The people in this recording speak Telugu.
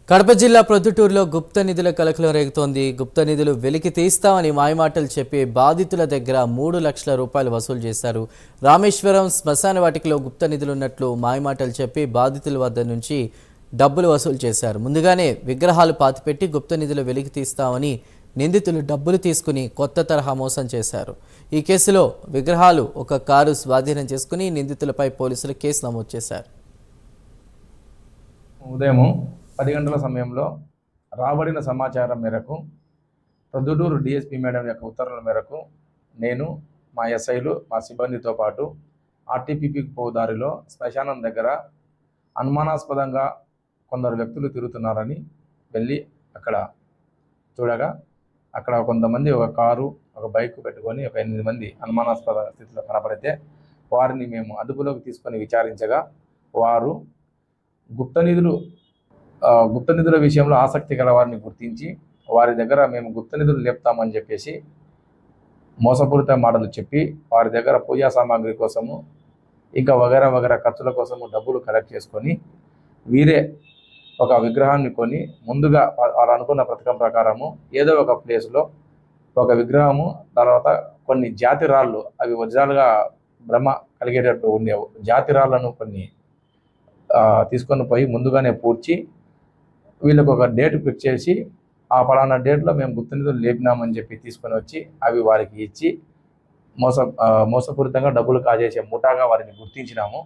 కడప జిల్లా ప్రొద్దుటూరులో గుప్త నిధుల కలకలం రేగుతోంది. గుప్త నిధులు వెలికి తీస్తామని మాయమాటలు చెప్పి బాధితుల దగ్గర 3 లక్షల రూపాయలు వసూలు చేశారు. రామేశ్వరం శ్మశాన వాటికలో గుప్త నిధులున్నట్లు మాయమాటలు చెప్పి బాధితుల వద్ద నుంచి డబ్బులు వసూలు చేశారు. ముందుగానే విగ్రహాలు పాతిపెట్టి గుప్త నిధులు వెలికి తీస్తామని నిందితులు డబ్బులు తీసుకుని కొత్త తరహా మోసం చేశారు. ఈ కేసులో విగ్రహాలు, ఒక కారు స్వాధీనం చేసుకుని నిందితులపై పోలీసులు కేసు నమోదు చేశారు. ఉదయం 10 గంటల సమయంలో రాబడిన సమాచారం మేరకు ప్రొద్దుటూరు డిఎస్పీ మేడం యొక్క ఉత్తర్వుల మేరకు నేను, మా ఎస్ఐలు, మా సిబ్బందితో పాటు ఆర్టీపీపీకి పోవు దారిలో శ్మశానం దగ్గర అనుమానాస్పదంగా కొందరు వ్యక్తులు తిరుగుతున్నారని వెళ్ళి అక్కడ చూడగా అక్కడ కొంతమంది ఒక కారు, ఒక బైక్ పెట్టుకొని ఒక 8 మంది అనుమానాస్పద స్థితిలో కనపడితే వారిని మేము అదుపులోకి తీసుకొని విచారించగా వారు గుప్త నిధుల విషయంలో ఆసక్తి గల వారిని గుర్తించి వారి దగ్గర మేము గుప్త నిధులు లేపుతామని చెప్పేసి మోసపూరిత మాటలు చెప్పి వారి దగ్గర పూజా సామాగ్రి కోసము ఇంకా వగైరా ఖర్చుల కోసము డబ్బులు కలెక్ట్ చేసుకొని వీరే ఒక విగ్రహాన్ని కొని ముందుగా వారు అనుకున్న పథకం ప్రకారము ఏదో ఒక ప్లేస్లో ఒక విగ్రహము, తర్వాత కొన్ని జాతి రాళ్ళు, అవి ఒరిజినల్గా భ్రమ కలిగేటట్టు ఉండే జాతి రాళ్లను కొన్ని తీసుకొని పోయి ముందుగానే పూడ్చి వీళ్ళకు ఒక డేట్ ఫిక్స్ చేసి ఆ పలానా డేట్లో మేము గుప్త నిధులు లేపినామని చెప్పి తీసుకొని వచ్చి అవి వారికి ఇచ్చి మోసపూరితంగా డబ్బులు కాజేసే ముఠాగా వారిని గుర్తించినాము.